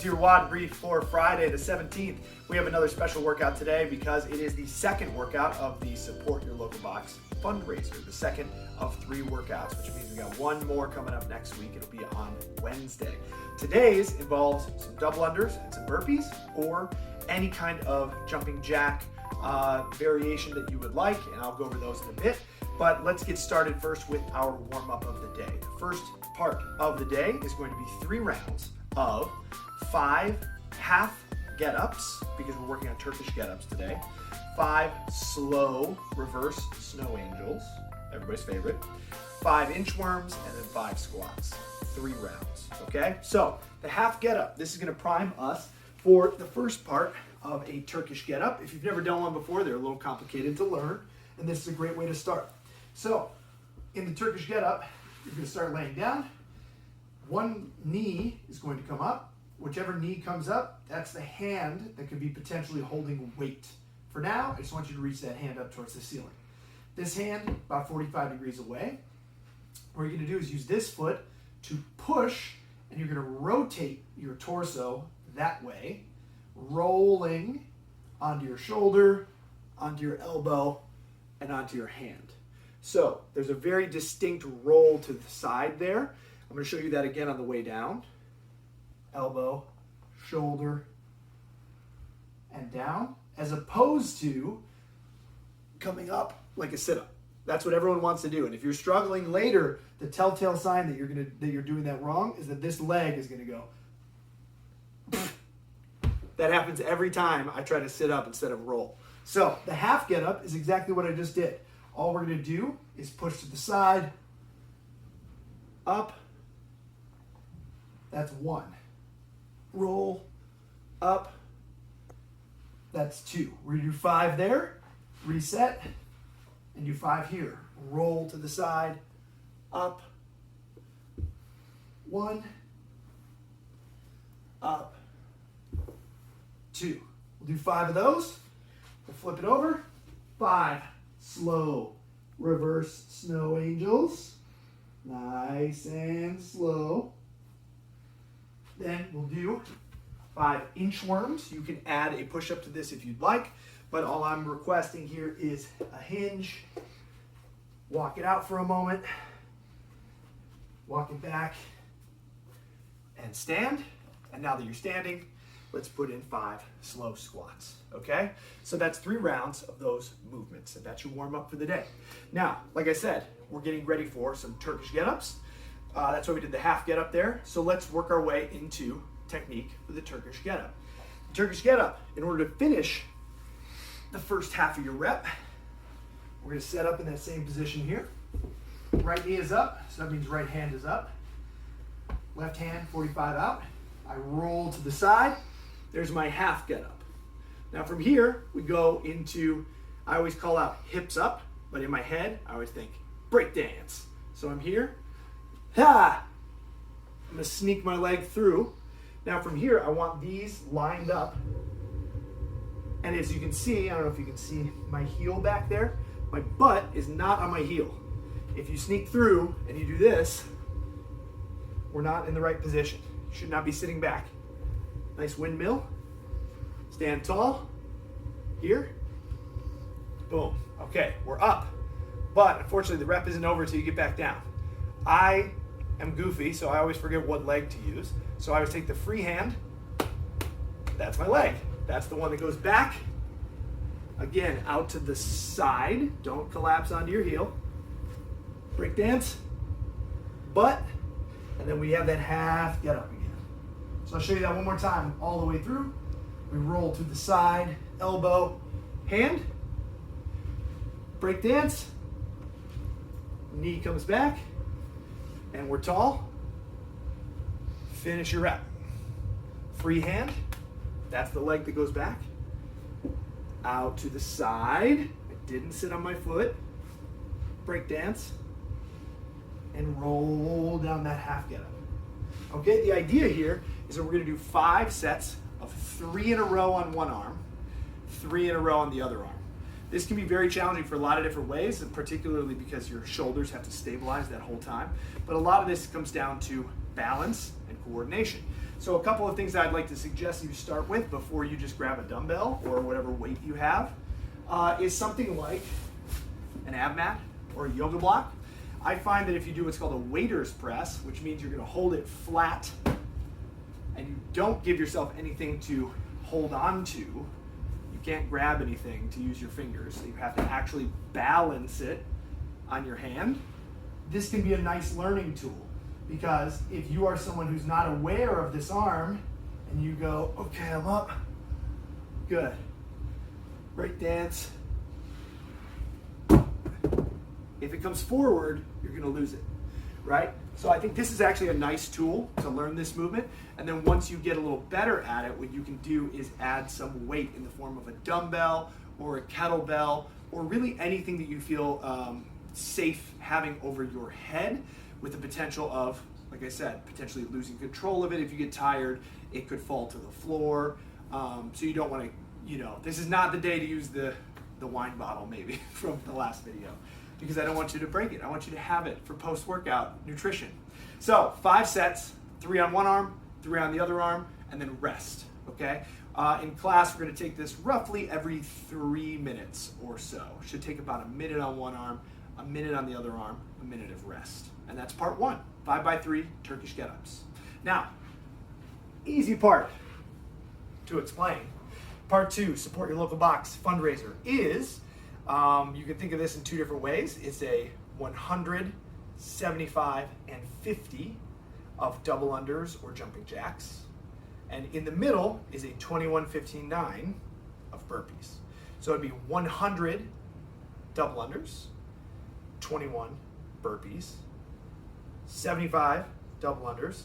to your WOD Brief for Friday the 17th. We have another special workout today because it is the second workout of the Support Your Local Box fundraiser, the second of 3 workouts, which means we got one more coming up next week. It'll be on Wednesday. Today's involves some double unders and some burpees, or any kind of jumping jack variation that you would like, and I'll go over those in a bit. But let's get started first with our warm-up of the day. The first part of the day is going to be 3 rounds of 5 half get-ups, because we're working on Turkish get-ups today. 5 slow reverse snow angels, everybody's favorite. 5 inchworms, and then 5 squats. 3 rounds, okay? So the half get-up, this is gonna prime us for the first part of a Turkish get-up. If you've never done one before, they're a little complicated to learn, and this is a great way to start. So in the Turkish get-up, you're gonna start laying down. One knee is going to come up. Whichever knee comes up, that's the hand that could be potentially holding weight. For now, I just want you to reach that hand up towards the ceiling. This hand, about 45 degrees away. What you're gonna do is use this foot to push, and you're gonna rotate your torso that way, rolling onto your shoulder, onto your elbow, and onto your hand. So there's a very distinct roll to the side there. I'm going to show you that again on the way down. Elbow, shoulder, and down, as opposed to coming up like a sit-up. That's what everyone wants to do. And if you're struggling later, the telltale sign that you're doing that wrong is that this leg is going to go. That happens every time I try to sit up instead of roll. So the half get up is exactly what I just did. All we're going to do is push to the side, up. That's 1. Roll, up. That's 2. We're going to do 5 there, reset, and do 5 here. Roll to the side, up. 1, up, 2. We'll do 5 of those. We'll flip it over. 5 slow reverse snow angels. Nice and slow. Then we'll do 5 inchworms. You can add a push-up to this if you'd like, but all I'm requesting here is a hinge. Walk it out for a moment. Walk it back and stand. And now that you're standing, let's put in 5 slow squats, okay? So that's 3 rounds of those movements, and that's your warm-up for the day. Now, like I said, we're getting ready for some Turkish get-ups. That's why we did the half get-up there. So let's work our way into technique for the Turkish get-up. The Turkish get-up, in order to finish the first half of your rep, we're gonna set up in that same position here. Right knee is up, so that means right hand is up. Left hand, 45 out. I roll to the side. There's my half get up. Now from here, we go into, I always call out hips up, but in my head, I always think break dance. So I'm here, ha! I'm gonna sneak my leg through. Now from here, I want these lined up. And as you can see, I don't know if you can see my heel back there, my butt is not on my heel. If you sneak through and you do this, we're not in the right position. You should not be sitting back. Nice windmill. Stand tall. Here. Boom. Okay, we're up. But unfortunately, the rep isn't over until you get back down. I am goofy, so I always forget what leg to use. So I always take the free hand. That's my leg. That's the one that goes back. Again, out to the side. Don't collapse onto your heel. Break dance. Butt. And then we have that half get up again. So I'll show you that one more time all the way through. We roll to the side, elbow, hand, break dance, knee comes back, and we're tall. Finish your rep. Free hand, that's the leg that goes back. Out to the side, I didn't sit on my foot. Break dance, and roll down that half get up. Okay, the idea here is that we're gonna do 5 sets of 3 in a row on one arm, 3 in a row on the other arm. This can be very challenging for a lot of different ways, and particularly because your shoulders have to stabilize that whole time. But a lot of this comes down to balance and coordination. So a couple of things I'd like to suggest you start with before you just grab a dumbbell or whatever weight you have is something like an ab mat or a yoga block. I find that if you do what's called a waiter's press, which means you're going to hold it flat and you don't give yourself anything to hold on to, you can't grab anything to use your fingers, so you have to actually balance it on your hand. This can be a nice learning tool, because if you are someone who's not aware of this arm and you go, okay, I'm up, good, break dance. If it comes forward, you're gonna lose it, right? So I think this is actually a nice tool to learn this movement. And then once you get a little better at it, what you can do is add some weight in the form of a dumbbell or a kettlebell, or really anything that you feel safe having over your head, with the potential of, like I said, potentially losing control of it. If you get tired, it could fall to the floor. So you don't want to, this is not the day to use the wine bottle maybe from the last video, because I don't want you to break it. I want you to have it for post-workout nutrition. So 5 sets, 3 on one arm, 3 on the other arm, and then rest, okay? In class, we're gonna take this roughly every 3 minutes or so. Should take about a minute on one arm, a minute on the other arm, a minute of rest. And that's part 1, 5x3 Turkish get-ups. Now, easy part to explain. Part 2, support your local box fundraiser, is, you can think of this in 2 different ways. It's a 100, 75, and 50 of double unders or jumping jacks. And in the middle is a 21, 15, 9 of burpees. So it'd be 100 double unders, 21 burpees, 75 double unders,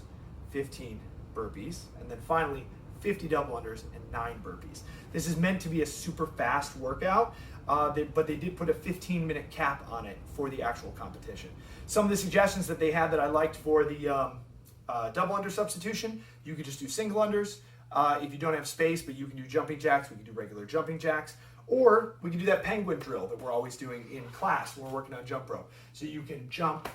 15 burpees, and then finally 50 double unders and 9 burpees. This is meant to be a super fast workout, but they did put a 15-minute cap on it for the actual competition. Some of the suggestions that they had that I liked for the double under substitution, you could just do single unders. If you don't have space, but you can do jumping jacks, we can do regular jumping jacks. Or we can do that penguin drill that we're always doing in class when we're working on jump rope. So you can jump,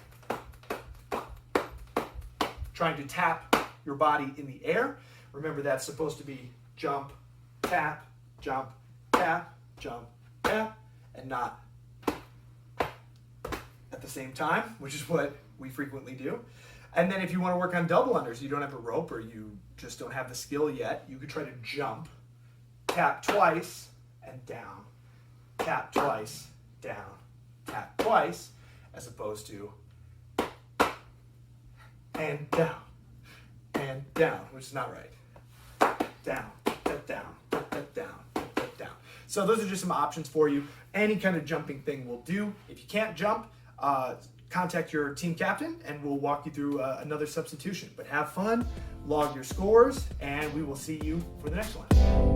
trying to tap your body in the air. Remember, that's supposed to be jump, tap, jump, tap, jump, tap, and not at the same time, which is what we frequently do. And then if you want to work on double unders, you don't have a rope or you just don't have the skill yet, you could try to jump, tap twice, and down, tap twice, down, tap twice, as opposed to and down, which is not right. Down, tap down, tap down, tap down. So those are just some options for you. Any kind of jumping thing will do. If you can't jump, contact your team captain and we'll walk you through another substitution. But have fun, log your scores, and we will see you for the next one.